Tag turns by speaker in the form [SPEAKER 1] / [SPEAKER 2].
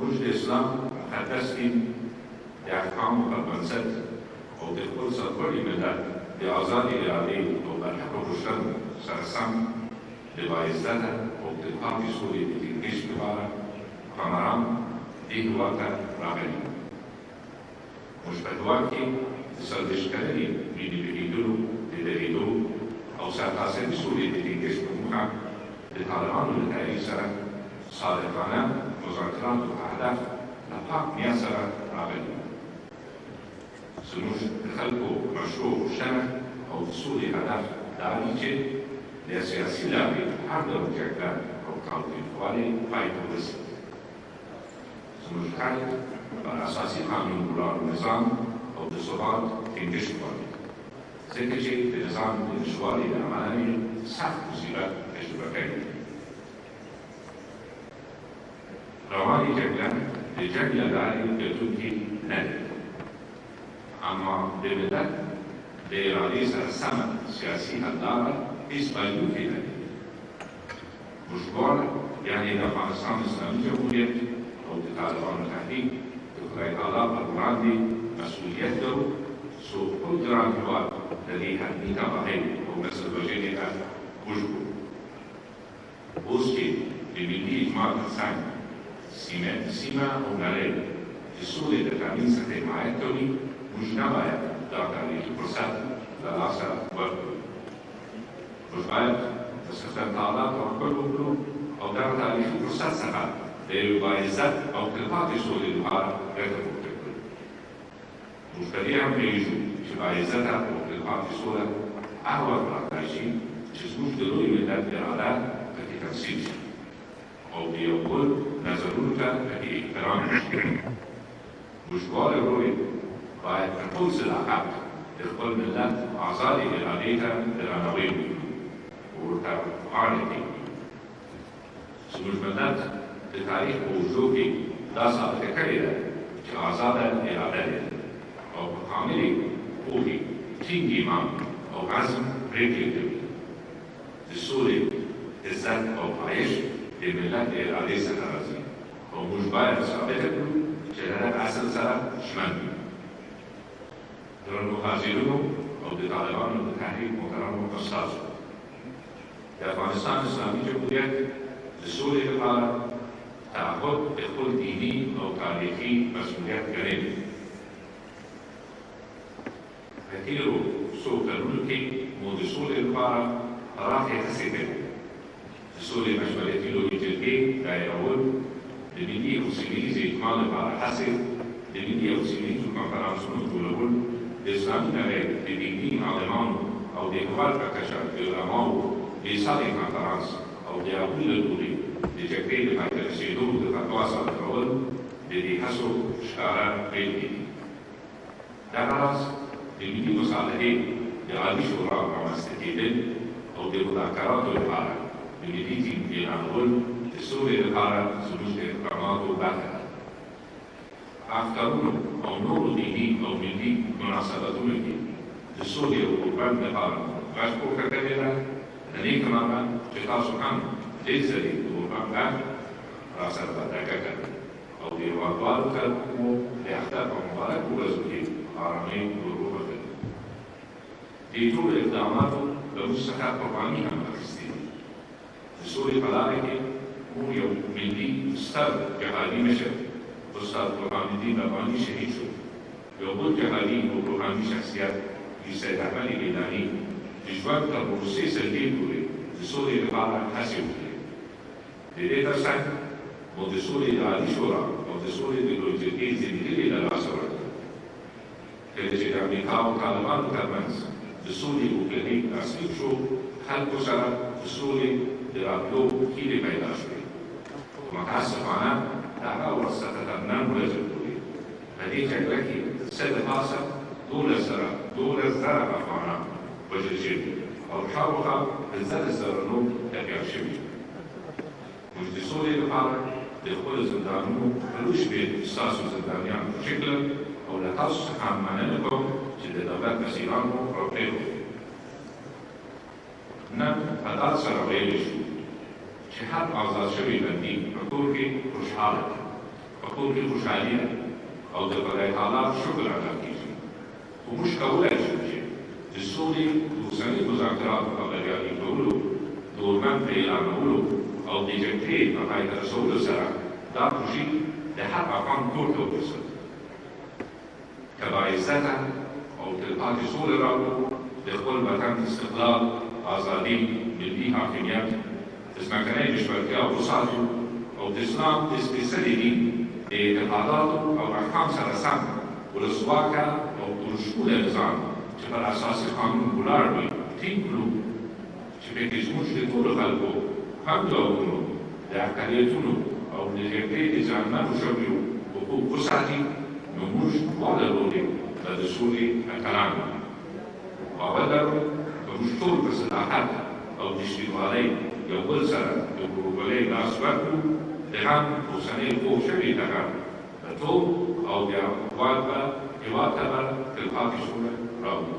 [SPEAKER 1] موږ د اسلام مقدس دین د احکامو پر بنسټ او د خپل سرلوړي ملت د ازادې ارادې او برحقه غوښتنو سره سم د باعزته او د پاتې سولې د ټینګښت لپاره په مرام دې هېواد ته راغلي یو. موږ په هېواد کې د څلوېښت کلنې ملي بهیرونو د درېدو او سرتاسري سولې د ټینګښت په موخه د طالبانو له تحریک سره صادقانه مذاکراتو په هدف له پاک نیت سره راغلي یو. زموږ د خلکو مشروع غوښتنه او د سولې هدف دا دی چې د سیاسي لارې هر ډول جګړه او تاوتریخوالی پای ته ورسېږي. زموږ خلک پر اساسي قانون ولاړ نظام او د ثبات ټینګښت غواړي، ځکه چې د نظام د نشتوالي له امله یې سخت مصیبت تجربه کړی دی. روانې جګړه د جنګ له لارې ګټونکې نه ده، اما د ملت د ارادې سره سمه سیاسي حل لاره هېڅ بایلونکی نه دی. موږ غواړو یعنې د افغانستان اسلامي جمهوریت او د طالبانو تحریک د خدای تعالی پر وړاندې مسؤلیت لرو څو خپل ګران هېواد د دې حتمي تباهۍ او نسل وژنې ته وژغورو. اوس چې د ملي اجماع تر څنګ سیمه او نړۍ د سولې د تامین څخه حمایت کوي، موږ نه باید دا تاریخي فرصت له لاسه ورکړو. موږ باید د خدای تعالی توکل وکړو او دغه تاریخي فرصت څخه د یوې باعزت او تلپاتې سولې لپاره ګټه پورته کړو. موږ په دې هم پوهېږو چې باعزته او تلپاتې سوله هغه وخت راتلی شي چې زموږ د لوی ملت اراده پکې تمثیل شي او د یو بل نظرونو ته پکې احترام وشي. موږ دواړه وروڼې باید په ټول صداقت د خپل ملت ازادې ارادې ته درناوی وکړو او ورته غاړه کېږدو. زموږ ملت د تاریخ په اوږدو کې دا ثابته کړې ده چې ازاده اراده لري او په کاملې پوهې ټینګ ایمان او عزم پرېکړې کوي. د سولې عزت او پایښت د ملت د ارادې څخه راځي او موږ باید ثابته کړو چې له دغه اصل سره ژمن یو. درنو حاضرینو او د طالبانو د تحریک محترمو استازو، د افغانستان اسلامي جمهوریت د سولې لپاره تعهد د خپل دیني او تاریخي مسؤلیت ګڼي. په تېرو څو کلونو کې مو د سولې لپاره پراخې هڅې کړې. د سولې مشورتي لویې جرګې دایرول، د ملي او سیمهییز اجماع لپاره هڅې، د ملي او سیمهییزو کنفرانسونو جوړول، د اسلامي نړۍ د دیني عالمانو او د هېواد په کچه د علماو بېسارې کنفرانس او د هغوی له لورې د جګړې د پای ته رسېدو د فتوا صادرول د دې هڅو ښکاره بېلګې دي. دغه راز د ملي مصالحې د عالي شورا رامنځته کېدل او د مذاکراتو لپاره د ملي ټیم اعلانول د سولې لپاره زموږ د اقداماتو برخه ده. په اخترونو او نورو دیني او ملي مناسبتونو کې د سولې او قربت لپاره غږ پورته کړې ده. د دې کمانه چې تاسو هم ډېر ځلې د قربان غږ راسره بدرګه کوئ او د هېوادوالو خلکو مو د اختر په مبارکو ورځو کې ارامۍ ورو وکړئ. دې ټولو اقداماتو له موږ څخه قرباني هم اخیستې دي. د سولې په لاره کې موږ یو ملي ستر جهادي مشر استاد برهان الدین رباني شهید شو. یو بل جهادي او روحاني شخصیت سید احمد ګیلاني د ژوند تر وروستۍ سلګۍ پورې د سولې لپاره هڅې وکړې. د دې تر څنګ مو د سولې د عالي شورا او د سولې د لویې جرګې ځینې هیلې له لاسه ورکړې. کله چې د امریکا او طالبانو ترمنځ د سولې اوږدنۍ لاسلیک شو، خلکو سره د سولې د راتلو هیلې پیدا شوې. متاسفانه د هغه وخت څخه تر نن ورځې پورې په دې جګړه کې څه د پاسه 12,000 افغانان وژل شوي او شاوخوا 15,000 نور ټپیان شوي. موږ د سولې لپاره د خپلو زندانونو په لوی شمېر ستاسو زندانیان خوشي کړل او له تاسو څخه مننه کوم چې د دولت مسیران مو راپرېښودل. نن په ډاډ سره ویلی شو چې هر آزاد شوی بندي په کور کې خوشحاله دی په کور کې خوشحالي ده او د خدای تعالی شکر ادا کیږي. خو موږ کولی شو چې د سولې د اوسني مذاکراتو په بریالي کولو، د اورمند په اعلانولو او د جګړې په پای ته رسولو سره دا پروژې د هر افغان کور ته ورسوي، که باعزته او تلپاتې سوله راوړو، د خپل وطن استقلال، ازادي، ملي حاکمیت، د ځمکنۍ بشپړتیا وساتو او د اسلام د سپېڅلي دین د اعتقاداتو او احکام سره سم ولسواکه او پرشکوله نظام چې پر اساسي قانون ولاړ وي ټینګ کړو، چې پکې زموږ د ټولو خلکو هم ډولونو د اقلیتونو او د جګړې د زیانمنو شویو حقوق وساتي، نو موږ دواړه لورې به د سولې اتلان یو. باور لرو که موږ ټول په صداقت او رښتینولۍ یو بل سره د ورورولۍ لاس ورکړو، د هم اوسنۍ خوب شوي ټغر به ټول او بیا هېواد ته به تلپاتې سوله راوړو.